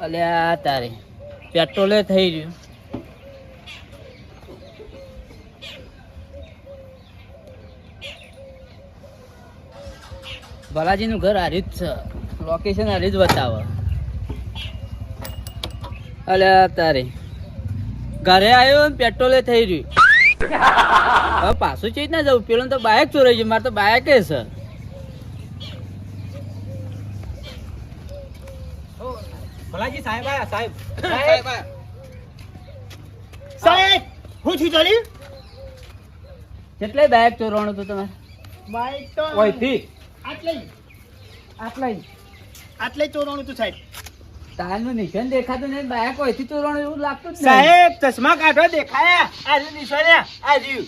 અલ્યા તારે પેટ્રોલે થઈ રહ્યું. બાલાજીનું ઘર હાર્યું જ છે, લોકેશન હારી જ બતાવે. અલ્યા તારે ઘરે આવ્યો ને પેટ્રોલે થઈ રહ્યું. હવે પાછું ચીજ ના જવું, પેલો તો બાઇક ચોરાઈ ગયું. મારે તો બાઇક છે. ભલાજી સાહેબ આયા સાહેબ. સાહેબ હું છું જોડી કેટલે બાઇક ચોરવાનું હતું તમારે? બાઈક તો ઓયથી આટલે ચોરાણું તું સાહેબ. તારનું નિશાન દેખાતું નહીં, બાઇક હોયથી ચોરવાનું એવું લાગતું જ નહીં. સાહેબ ચશ્મા કાઢો દેખાયા આજે નિશાન્યા આ રહ્યું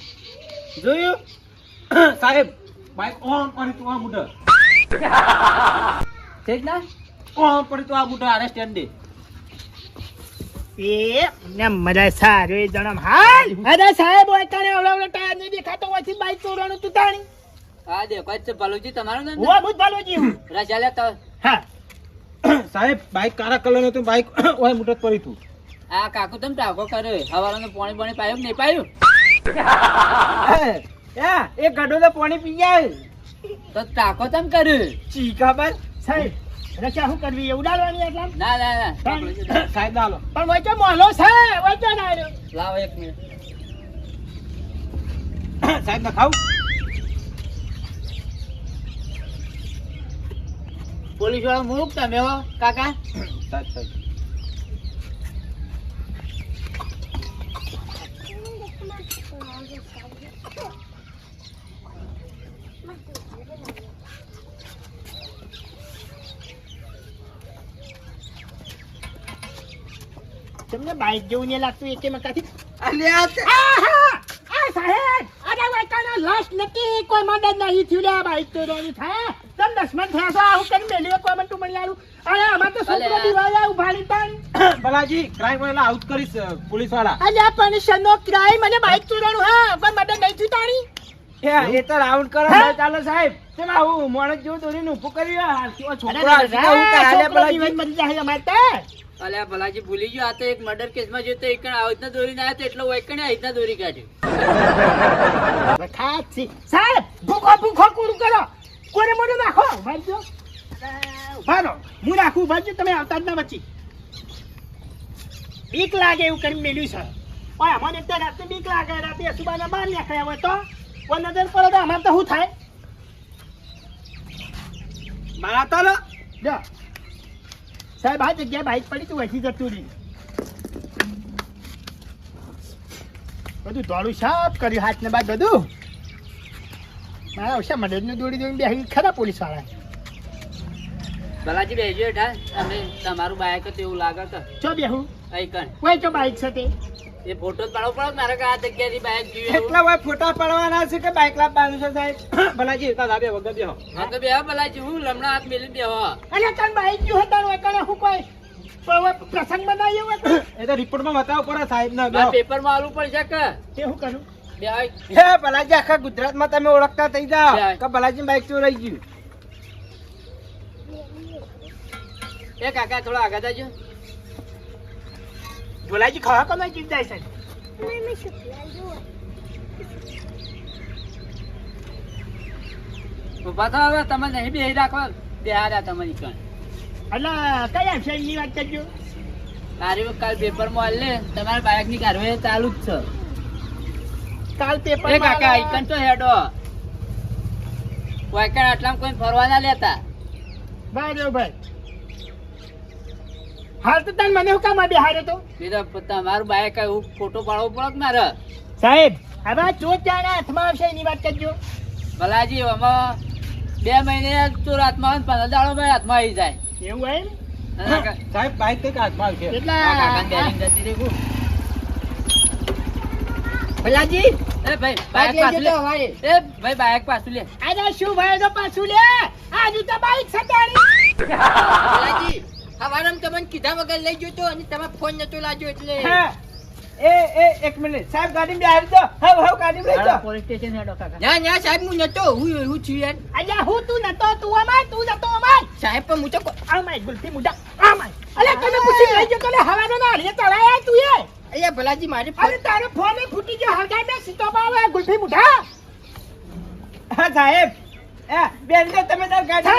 જોયું સાહેબ બાઈક ઓન પડી તું આ મુઢ ઠીક ના? ઓન પડી તું આ મુઢ આરે સ્ટેન્ડ દે. એ ને મજા સારું એ જણમ હાલ અરે સાહેબ ઓય કાણે આવડા ટાયર નહીં દેખાતો હોયથી બાઈક ચોરાણું તું તાણી હા દેખો જ છે ભલુજી તમારું ને? હું બુત ભાલોજી હું રજા લે તો. હા સાહેબ બાઈક કાળા કલર નું હતું, બાઈક ઓય મુઢ પડી તું. આ કાકુ તમે ટાકો કર્યો, હવારનું પાણી પાણી પાયું કે નહીં પાયું? એ ગડો તો પાણી પી જાય તો ટાકો તમે કર્યું? ચી ખબર સાહેબ રચા શું કરવી એ ઉડાડવાની એટલા ના ના ના સાહેબ ના લો. પણ વચ્ચે મોહલો છે વચ્ચે ના રહ્યો લાવો એક મિનિટ. સાહેબ ના ખાવ. પોલીસ વાળા મૂક તમે હો કાકા. સાહેબ સાહેબ તમને બાઈક જેવું નહીં લાગતું એકે મકાથી અલ્યા સાહેબ અરે વાયકાનો લાશ નથી કોઈ મદદ નહીં થયું લે બાઈક તો રોની થાય તમ 10 મિનિટ થયા છો આવું કરી મેલ્યો કોઈ મન તું મળી આલું અરે અમાર તો છોકરો દિવાળા ઉભાડી તાણ ભલાજી ક્રાઇમ વાળા આઉટ કરીશ પોલીસ વાળા. અલ્યા પનિશન નો ક્રાઇમ અને બાઈક ચોરાણું હા કોઈ મદદ નહીં થયું તાણી એ તો રાઉન્ડ કરો ચાલો સાહેબ. તેમ આવું મોણસ જેવું દોરીને ઊભું કર્યું છોકરા મરી જાય અમારે તો અલ્યા ભલાજી ભૂલી ગયો, આ તો એક મર્ડર કેસમાં જો તો એક આ રીતના દોરીને આવ્યો તો એટલો વૈકણે આ રીતના દોરી કાઢ્યો. ખાસી સાહેબ ભૂખો ભૂખો કુરું કરો કોરે મોઢે નાખો ભાઈજો ભારો હું નાખું ભાઈજો તમે આવતા જ ના બચી બીક લાગે એવું કરી મેલ્યું છે ઓય અમને તો રાતે બીક લાગે રાતે સુબાના બહાર નીકળ્યા હોય તો કોઈ નજર પડે તો અમારે તો શું થાય મારા તો જો સાહેબ આ જગ્યાએ બાઈક પડી તું વધી જતું રહી બધું દોડું સાફ કર્યું હાથ ને બાદ બધું મારા ઓછા મદદનું દોડી દોડી બેસી ખરા પોલીસ વાળા ભલાજી બેસજો હેઠા, તમને તમારું બાઇક હતું એવું લાગે કે ચો બેહું અહીં કણ કોઈ ચો બાઈક છે તે એ ફોટો જ પાડવો પડે મારે કે આ જગ્યાથી બાઇક જોયું. એટલા હોય ફોટા પડવાના છે કે બાઈક લાવવાનું છે સાહેબ. ભલાજી દાદા વગર બેહો. હા તો બેહો ભલાજી, હું લમણા હાથ મેલી બેહો. અને તન બાઈક જો હતા નો એકને હું કોઈ પ્રસંગ બનાવ્યો હોય એ તો રિપોર્ટમાં બતાવવું પડે સાહેબ ના આ પેપરમાં આલવું પડશે કે તે હું કરું બેહો. હે ભલાજી આખા ગુજરાતમાં તમે ઓળખતા થઈ જાઓ કે ભલાજી બાઈક ચોરાઈ ગયું. એ કાકા થોડા આગળ જાજો. બોલાજી ખાવા કોને જીવ જાય છે ઉભા થો હવે, તમે નહીં બેહી રાખો બેહાર્યા તમારી કણ. એટલે કયા વિષયની વાત કરજો તારી કાલ પેપરમાં આલ લે તમારા બાઇક ની કાર્યવાહી ચાલુ જ છે. કાલ પેપર એ કાકા આઈકન તો હેડો વાયકણ આટલામાં કોઈ ફરવા ના લેતા. બરાબર હાલ તો તને મને હું કામ આ બેહાડ્યો તો બીજો તમારું બાઇક એવું ફોટો પાડવો પડે કે મારે? સાહેબ હવે આ ચોર જાણે હાથમાં આવશે એની વાત કરજો ભલાજી આમાં 2 મહિને ચોર હાથમાં આવે 15 દાડો ભાઈ હાથમાં આવી જાય. એવું હોય ને અને કાકા- સાહેબ બાઈક કઈક હાથમાં આવશે. કેટલા આ કાકાને બેરીને જતી રહી ગયું. ભલાજી એ ભાઈ બાઇક પાછું લે. એ ભાઈ બાઇક પાછું લે. અરે શું ભાઈ તો પાછું લે આજુ તો બાઈક સતાડી ભલાજી હવારમ તમને કીધા વગર લઈ ગયો તો અને તમે ફોન નતો લાગ્યો એટલે એ એક મિનિટ સાહેબ ગાડી માં આવી જાઓ. હવે ગાડી માં જાઓ. પોલીસ સ્ટેશન હેડો કાકા. ના ના સાહેબ હું નતો, હું છું યાર. અલ્યા હું તું નતો તું અમાર તું નતો અમાર સાહેબ પણ હું તો આ માય ગુલતી મુડા આ માય અલે તને પૂછી લઈ ગયો તો લે હવાનો ના રે ચડાયા તું એ અહીંયા ભલાજી મારી અરે તારો ફોન એ ફૂટી ગયો હરગાઈ મે સીતો બાવે ગુલ્ફી મુઠા હા સાહેબ બેન તો તમે તાર ગાડી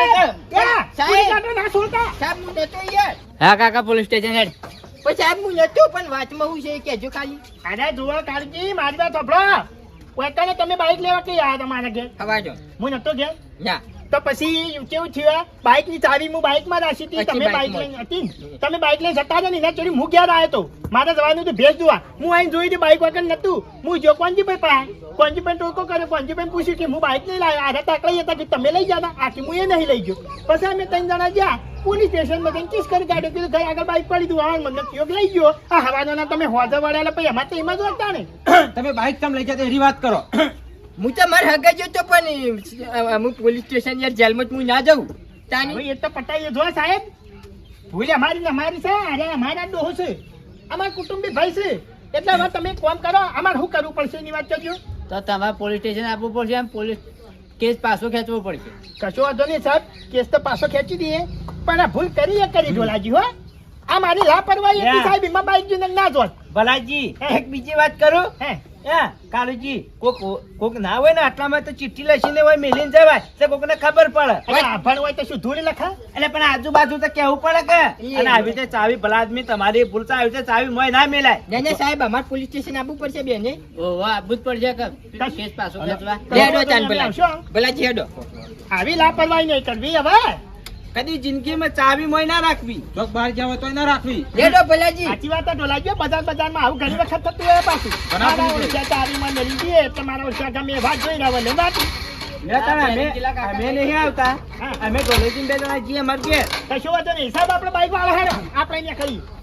સાહેબ કાટો ના છોડતા સાહેબ હું નતો યાર હા કાકા પોલીસ સ્ટેશન હેડ પછી સાહેબ હું નતો પણ વાતમાં હું છે કેજો ખાલી અરે જુઓ કાળજી મારી વાત સાંભળો ઓયકાને તમે બાઈક લેવા કે આયા તમારા ઘેર હવાજો હું નતો ઘેર ના તો પછી કેવું થયું બાઈક ની ચાવી હું બાઈક માં રાખી હતી તમે બાઈક લઈને હતી તમે બાઈક લઈને જતા હતા ને એના ચોરી હું ઘેર આવ્યો તો મારે જવાનું હતું ભેજ જોવા હું આઈને જોઈ હતી બાઈક વગર નતું હું જો કોંજીભાઈ પાસે કોંજીભાઈ ટોકો કર્યો કોંજીભાઈ પૂછ્યું કે હું બાઈક નહીં લાવ્યો આધા તાકડી હતા કે તમે લઈ જતા આખી હું એ નહીં લઈ ગયો પછી અમે 3 જણા ગયા પોલીસ સ્ટેશન માં જઈને કિસ કરી કાઢ્યો કીધું ઘર આગળ બાઈક પડી દઉં હા મને યોગ લઈ ગયો આ હવાના તમે હોજા વળ્યા પછી એમાં તો એમાં જ હતા ને તમે બાઈક કેમ લઈ જતા એની વાત કરો હું તો મારે હગા જતો પણ હું પોલીસ સ્ટેશન યાર જેલમાં હું ના જાઉં તાની હવે એ તો પટાઈએ જો સાહેબ ભૂલે અમારી ને અમારી છે અરે અમારા ડોહો છે અમારા કુટુંબી ભાઈ છે એટલે હવે તમે એક કામ કરો અમારે શું કરવું પડશે એની વાત કરજો તો તમારે પોલીસ સ્ટેશન આપવું પડશે એમ પોલીસ કેસ પાછો ખેંચવો પડશે કશો વાંધો નહીં સાહેબ કેસ તો પાછો ખેંચી દઈએ પણ આ ભૂલ કરી ઢોલાજી હો આ મારી લાપરવાહી હતી સાહેબ એમાં બાઈક જોઈને ના જોત ભલાજી એક બીજી વાત કરું હે કાલુજી કોક ના હોય ને આટલામાં તો ચિઠ્ઠી લખીને હોય મેલીને જવાય તો કોકને ખબર પડે અરે આભણ હોય તો શું ધૂળ લખા એટલે પણ આજુબાજુ તો કેવું પડે કે અને આવી રીતે ચાવી ભલા આદમી તમારી ભૂલ તો આવી રીતે ચાવી મોય ના મેલાય ને સાહેબ અમાર પોલીસ સ્ટેશન આવવું પડશે બેને ઓહો આપવું જ પડશે કે કેસ પાછો ખેંચવા હેડો ચાલ ભલાજી હેડો આવી લાપરવાહી નહીં કરવી હવે કદી જિંદગીમાં ચાવી મોય ના રાખવી ચોક બહાર જાવ તોય ના રાખવી હેડો ભલાજી સાચી વાત ઢોલાજી બજારમાં આવું ઘણી વખત થતું હોય પાછું મારા ઓળખ્યા ચાવીમાં મળી જઈએ તમારા ઓળખ્યા ગમે વાત જોઈ રહ્યા ને વાત અમે નહીં આવતા અમે કોલેજ બે જણા જઈએ અમારે ઘેર કશું વાંધો નહીં સાહેબ આપણે બાઈક વાળા હેડો આપણે અહીંયા કરી